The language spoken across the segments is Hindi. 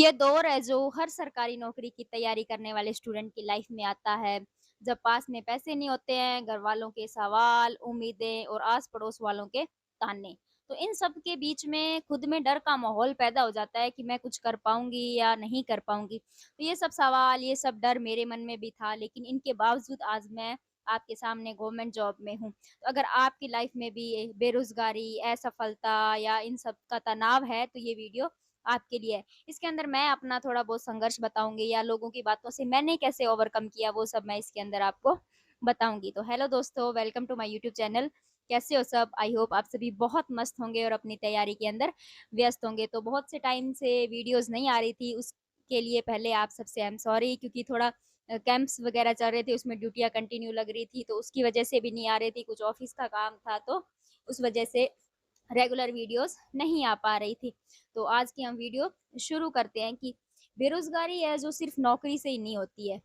ये दौर है जो हर सरकारी नौकरी की तैयारी करने वाले स्टूडेंट की लाइफ में आता है। जब पास में पैसे नहीं होते हैं, घर वालों के सवाल, उम्मीदें और आस-पड़ोस वालों के ताने। तो इन सब के बीच में खुद में डर का माहौल पैदा हो जाता है कि मैं कुछ कर पाऊँगी या नहीं कर पाऊँगी। तो ये सब सवाल, ये सब डर मेरे मन में भी था, लेकिन इनके बावजूद आज मैं आपके सामने गवर्नमेंट जॉब में हूँ। तो अगर आपकी लाइफ में भी बेरोज़गारी, असफलता या इन सब का तनाव है, तो ये वीडियो आपके लिए है। इसके अंदर मैं अपना थोड़ा बहुत संघर्ष बताऊँगी या लोगों की बातों से मैंने कैसे ओवरकम किया वो सब मैं इसके अंदर आपको बताऊँगी। तो हेलो दोस्तों, welcome to my YouTube channel. कैसे हो सब? आई होप आप सभी बहुत मस्त होंगे और अपनी तैयारी के अंदर व्यस्त होंगे। तो बहुत से टाइम से वीडियोज़ नहीं आ रही थी, उसके लिए पहले आप सबसे आई एम सॉरी क्योंकि थोड़ा कैंप्स वगैरह चल रहे थे, उसमें ड्यूटियाँ कंटिन्यू लग रही थी, तो उसकी वजह से भी नहीं आ रही थी, कुछ ऑफ़िस का काम था, तो उस वजह से रेगुलर वीडियोज़ नहीं आ पा रही थी। तो आज की हम वीडियो शुरू करते हैं कि बेरोज़गारी है जो सिर्फ़ नौकरी से ही नहीं होती है।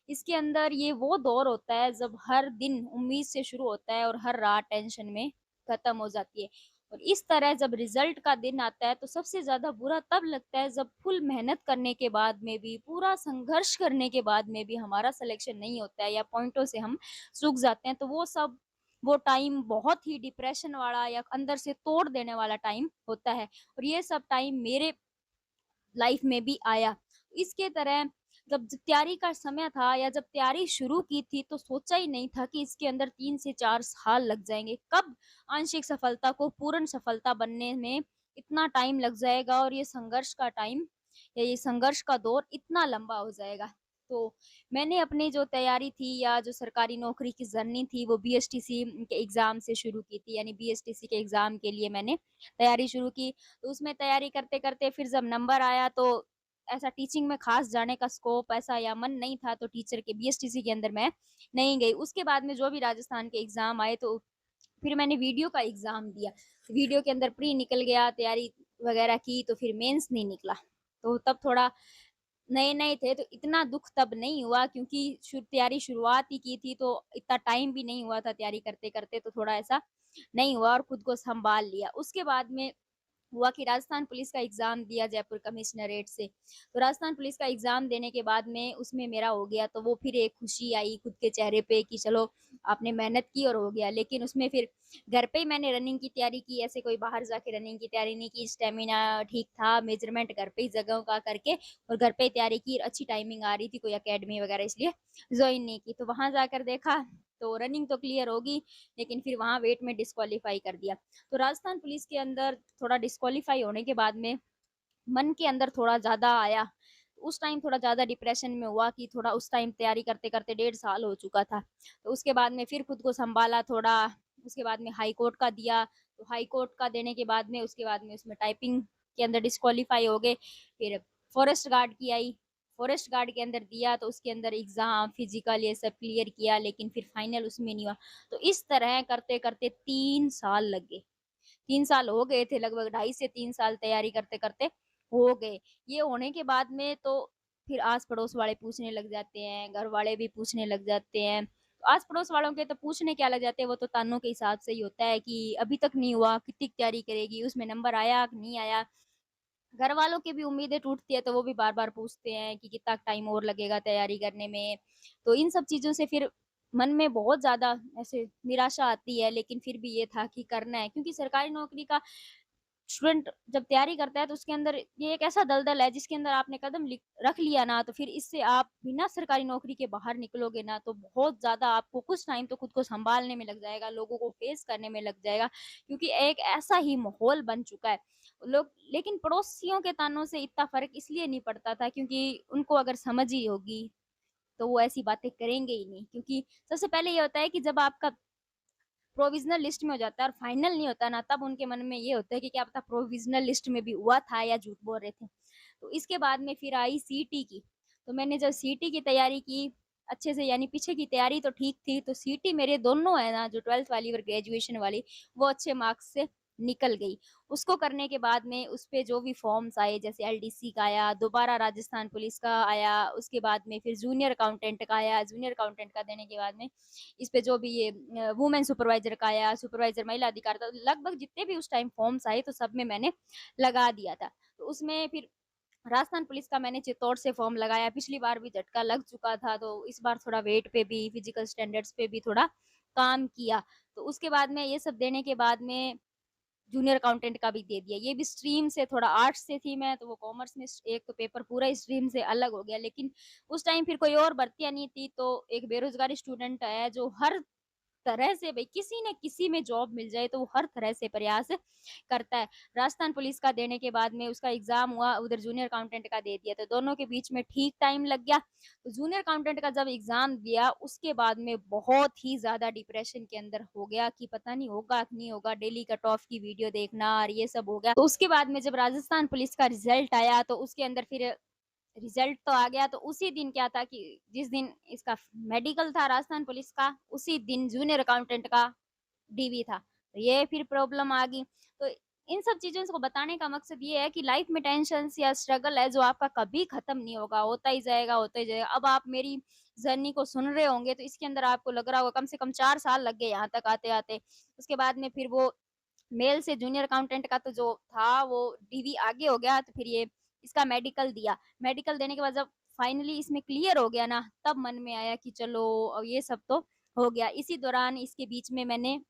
इसके अंदर ये वो दौर होता है जब हर दिन उम्मीद से शुरू होता है और हर रात टेंशन में ख़त्म हो जाती है। और इस तरह जब रिज़ल्ट का दिन आता है तो सबसे ज़्यादा बुरा तब लगता है जब फुल मेहनत करने के बाद में भी, पूरा संघर्ष करने के बाद में भी हमारा सिलेक्शन नहीं होता है या पॉइंटों से हम चूक जाते हैं। तो वो टाइम बहुत ही डिप्रेशन वाला या अंदर से तोड़ देने वाला टाइम होता है और ये सब टाइम मेरे लाइफ में भी आया। इसके तरह जब तैयारी का समय था या जब तैयारी शुरू की थी तो सोचा ही नहीं था कि इसके अंदर 3 से 4 साल लग जाएँगे। कब आंशिक सफलता को पूर्ण सफलता बनने में इतना टाइम लग जाएगा और ये संघर्ष का टाइम या ये संघर्ष का दौर इतना लंबा हो जाएगा। तो मैंने अपनी जो तैयारी थी या जो सरकारी नौकरी की जर्नी थी वो बीएसटीसी के एग्ज़ाम से शुरू की थी। यानी बीएसटीसी के एग्ज़ाम के लिए मैंने तैयारी शुरू की। तो उसमें तैयारी करते-करते फिर जब नंबर आया तो ऐसा टीचिंग में ख़ास जाने का स्कोप ऐसा या मन नहीं था तो टीचर के बीएसटीसी के अंदर मैं नहीं गई। उसके बाद में जो भी राजस्थान के एग्ज़ाम आए तो फिर मैंने वीडियो का एग्ज़ाम दिया। वीडियो के अंदर प्री निकल गया, तैयारी वग़ैरह की तो फिर मेंस नहीं निकला। तो तब थोड़ा नए-नए थे तो इतना दुःख तब नहीं हुआ क्योंकि तैयारी शुरुआत ही की थी तो इतना टाइम भी नहीं हुआ था तैयारी करते-करते तो थोड़ा ऐसा नहीं हुआ और खुद को सँभाल लिया। उसके बाद में हुआ कि राजस्थान पुलिस का एग्ज़ाम दिया जयपुर कमिश्नरेट से। तो राजस्थान पुलिस का एग्ज़ाम देने के बाद में उसमें मेरा हो गया तो वो फिर एक खुशी आई खुद के चेहरे पे कि चलो आपने मेहनत की और हो गया। लेकिन उसमें फिर घर पे ही मैंने रनिंग की तैयारी की, ऐसे कोई बाहर जाके रनिंग की तैयारी नहीं की, स्टैमिना ठीक था, मेज़रमेंट घर पे ही जगहों का करके और घर पे ही तैयारी की, अच्छी टाइमिंग आ रही थी, कोई अकेडमी वगैरह इसलिए जॉइन नहीं की। तो वहाँ जाकर देखा तो रनिंग तो क्लियर होगी, लेकिन फिर वहाँ वेट में डिस्क्वालीफाई कर दिया। तो राजस्थान पुलिस के अंदर थोड़ा डिस्क्वालीफाई होने के बाद में मन के अंदर थोड़ा ज़्यादा आया। उस टाइम थोड़ा ज़्यादा डिप्रेशन में हुआ कि थोड़ा उस टाइम तैयारी करते-करते 1.5 साल हो चुका था। तो उसके बाद में फिर खुद को सँभाला थोड़ा, उसके बाद में हाई कोर्ट का दिया, तो हाई कोर्ट का देने के बाद में उसके बाद में उसमें टाइपिंग के अंदर डिस्क्वालीफाई हो गए। फिर फॉरेस्ट गार्ड की आई, फॉरेस्ट गार्ड के अंदर दिया तो उसके अंदर एग्ज़ाम, फिज़िकल ये सब क्लियर किया लेकिन फिर फाइनल उसमें नहीं हुआ। तो इस तरह करते-करते 3 साल लग गए। 3 साल हो गए थे लगभग, ढाई से 3 साल तैयारी करते-करते हो गए। ये होने के बाद में तो फिर आस-पड़ोस वाले पूछने लग जाते हैं, घर वाले भी पूछने लग जाते हैं। तो आस-पड़ोस वालों के तो पूछने क्या लग जाते हैं, वो तो तानों के हिसाब से ही होता है कि अभी तक नहीं हुआ, कितनी तैयारी करेगी, उसमें नंबर आया कि नहीं आया। घर वालों की भी उम्मीदें टूटती है तो वो भी बार-बार पूछते हैं कि कितना टाइम और लगेगा तैयारी करने में। तो इन सब चीज़ों से फिर मन में बहुत ज़्यादा ऐसे निराशा आती है, लेकिन फिर भी ये था कि करना है क्योंकि सरकारी नौकरी का स्टूडेंट जब तैयारी करता है तो उसके अंदर ये एक ऐसा दलदल है जिसके अंदर आपने कदम रख लिया ना तो फिर इससे आप बिना सरकारी नौकरी के बाहर निकलोगे ना तो बहुत ज़्यादा आपको कुछ टाइम तो खुद को सँभालने में लग जाएगा, लोगों को फेस करने में लग जाएगा क्योंकि एक ऐसा ही माहौल बन चुका है। लोग लेकिन पड़ोसियों के तानों से इतना फ़र्क इसलिए नहीं पड़ता था क्योंकि उनको अगर समझ ही होगी, तो वो ऐसी बातें करेंगे ही नहीं क्योंकि सबसे पहले ये होता है कि जब आपका प्रोविज़नल लिस्ट में हो जाता है और फाइनल नहीं होता ना, तब उनके मन में ये होता है कि क्या पता प्रोविज़नल लिस्ट में भी हुआ था या झूठ बोल रहे थे। तो इसके बाद में फिर आई सीटी की। तो मैंने जब सीटी की तैयारी की अच्छे से यानी पीछे की तैयारी तो ठीक थी, तो सीटी मेरे दोनों है ना जो 12th वाली और ग्रेजुएशन वाली, वो अच्छे मार्क्स से निकल गई। उसको करने के बाद में उस पे जो भी फॉर्म्स आए जैसे एलडीसी का आया, दोबारा राजस्थान पुलिस का आया, उसके बाद में फिर जूनियर अकाउंटेंट का आया, जूनियर अकाउंटेंट का देने के बाद में इस पे जो भी ये वुमेन सुपरवाइज़र का आया, सुपरवाइज़र महिला अधिकार था, लगभग जितने भी उस टाइम फॉर्म्स आए तो सब में मैंने लगा दिया था। तो उसमें फिर राजस्थान पुलिस का मैंने चित्तौड़ से फॉर्म लगाया, पिछली बार भी झटका लग चुका था, तो इस बार थोड़ा वेट पे भी, फिजिकल स्टैंडर्ड्स पे भी थोड़ा काम किया। तो उसके बाद में ये सब देने के बाद में जूनियर अकाउंटेंट का भी दे दिया। ये भी स्ट्रीम से थोड़ा आर्ट्स से थी मैं, तो वो कॉमर्स में एक तो पेपर पूरा स्ट्रीम से अलग हो गया। लेकिन उस टाइम फिर कोई और भर्तियाँ नहीं थी, तो एक बेरोज़गार स्टूडेंट है जो हर तरह से भई किसी न किसी में जॉब मिल जाए तो वो हर तरह से प्रयास करता है। राजस्थान पुलिस का देने के बाद में उसका एग्ज़ाम हुआ, उधर जूनियर अकाउंटेंट का दे दिया, तो दोनों के बीच में ठीक टाइम लग गया। तो जूनियर अकाउंटेंट का जब एग्ज़ाम दिया, उसके बाद में बहुत ही ज़्यादा डिप्रेशन के अंदर हो गया कि पता नहीं होगा कि नहीं होगा, डेली कट ऑफ की वीडियो देखना और ये सब हो गया। तो उसके बाद में जब राजस्थान पुलिस का रिज़ल्ट आया, तो उसके अंदर फिर रिजल्ट तो आ गया, तो उसी दिन क्या था कि जिस दिन इसका मेडिकल था राजस्थान पुलिस का, उसी दिन जूनियर अकाउंटेंट का डीवी था। तो ये फिर प्रॉब्लम आ गई। तो इन सब चीज़ों को बताने का मकसद ये है कि लाइफ में टेंशन्स या स्ट्रगल है जो आपका कभी खत्म नहीं होगा, होता ही जाएगा, होता ही जाएगा। अब आप मेरी जर्नी को सुन रहे होंगे तो इसके अंदर आपको लग रहा होगा कम से कम 4 साल लग गए यहाँ तक आते-आते। उसके बाद में फिर वो मेल से जूनियर अकाउंटेंट का तो जो था वो डीवी आगे हो गया, तो फिर ये इसका मेडिकल दिया। मेडिकल देने के बाद जब फाइनली इसमें क्लियर हो गया ना, तब मन में आया कि चलो अब ये सब तो हो गया। इसी दौरान इसके बीच में मैंने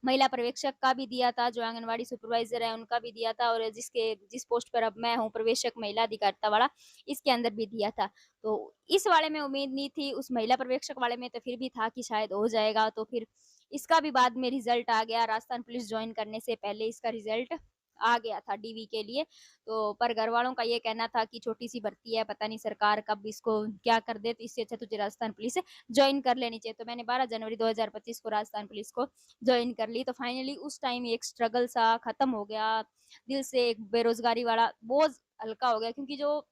महिला पर्यवेक्षक का भी दिया था, जो आंगनवाड़ी सुपरवाइज़र है उनका भी दिया था, और जिस पोस्ट पर अब मैं हूँ पर्यवेक्षक महिला अधिकारिता वाला, इसके अंदर भी दिया था। तो इस वाले में उम्मीद नहीं थी, उस महिला पर्यवेक्षक वाले में तो फिर भी था कि शायद हो जाएगा, तो फिर इसका भी बाद में रिज़ल्ट आ गया। राजस्थान पुलिस जॉइन करने से पहले इसका रिज़ल्ट आ गया था डीवी के लिए। तो पर घरवालों का ये कहना था कि छोटी-सी भर्ती है, पता नहीं सरकार कब इसको क्या कर दे, तो इससे अच्छा तुझे राजस्थान पुलिस जॉइन कर लेनी चाहिए। तो मैंने 12 जनवरी 2025 को राजस्थान पुलिस को जॉइन कर ली, तो फाइनली उस टाइम एक स्ट्रगल सा खत्म हो गया। दिल से एक बेरोज़गारी वाला बोझ हल्का हो गया, क्योंकि जो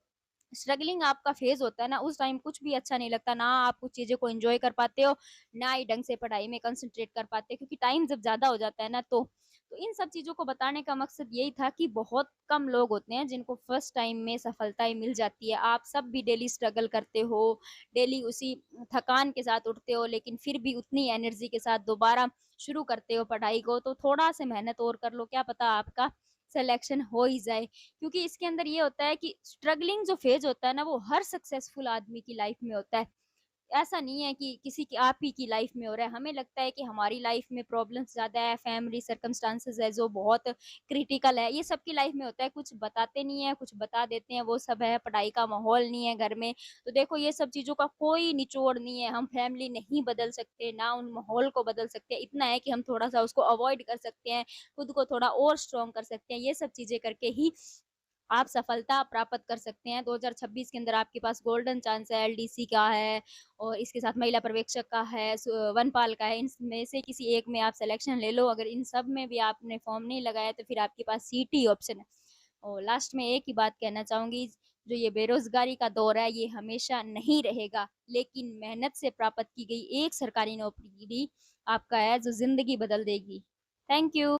स्ट्रगलिंग आपका फेज़ होता है ना, उस टाइम कुछ भी अच्छा नहीं लगता, ना आप कुछ चीज़ें को एन्जॉय कर पाते हो, ना ही ढंग से पढ़ाई में कंसंट्रेट कर पाते हो, क्योंकि टाइम जब ज़्यादा हो जाता है ना तो इन सब चीज़ों को बताने का मकसद यही था कि बहुत कम लोग होते हैं जिनको फर्स्ट टाइम में सफलताएँ मिल जाती है। आप सब भी डेली स्ट्रगल करते हो, डेली उसी थकान के साथ उठते हो, लेकिन फिर भी उतनी एनर्जी के साथ दोबारा शुरू करते हो पढ़ाई को, तो थोड़ा-सा मेहनत और कर लो, क्या पता आपका सिलेक्शन हो ही जाए। क्योंकि इसके अंदर ये होता है कि स्ट्रगलिंग जो फेज़ होता है ना, वो हर सक्सेसफुल आदमी की लाइफ़ में होता है। ऐसा नहीं है कि किसी की आप ही की लाइफ़ में हो रहा है। हमें लगता है कि हमारी लाइफ़ में प्रॉब्लम्स ज़्यादा है, फैमिली सर्कमस्टेंसेस है जो बहुत क्रिटिकल है। ये सबकी लाइफ़ में होता है, कुछ बताते नहीं हैं, कुछ बता देते हैं, वो सब है। पढ़ाई का माहौल नहीं है घर में, तो देखो ये सब चीज़ों का कोई निचोड़ नहीं है। हम फैमिली नहीं बदल सकते, ना उन माहौल को बदल सकते हैं। इतना है कि हम थोड़ा-सा उसको अवॉइड कर सकते हैं, खुद को थोड़ा और स्ट्रॉन्ग कर सकते हैं। ये सब चीज़ें करके ही आप सफलता प्राप्त कर सकते हैं। 2026 के अंदर आपके पास गोल्डन चांस है, एलडीसी का है और इसके साथ महिला पर्यवेक्षक का है, वनपाल का है। इनमें से किसी एक में आप सिलेक्शन ले लो। अगर इन सब में भी आपने फॉर्म नहीं लगाया तो फिर आपके पास सीटी ऑप्शन है। और लास्ट में एक ही बात कहना चाहूँगी, जो ये बेरोज़गारी का दौर है, ये हमेशा नहीं रहेगा, लेकिन मेहनत से प्राप्त की गई एक सरकारी नौकरी आपका है जो ज़िंदगी बदल देगी। Thank you.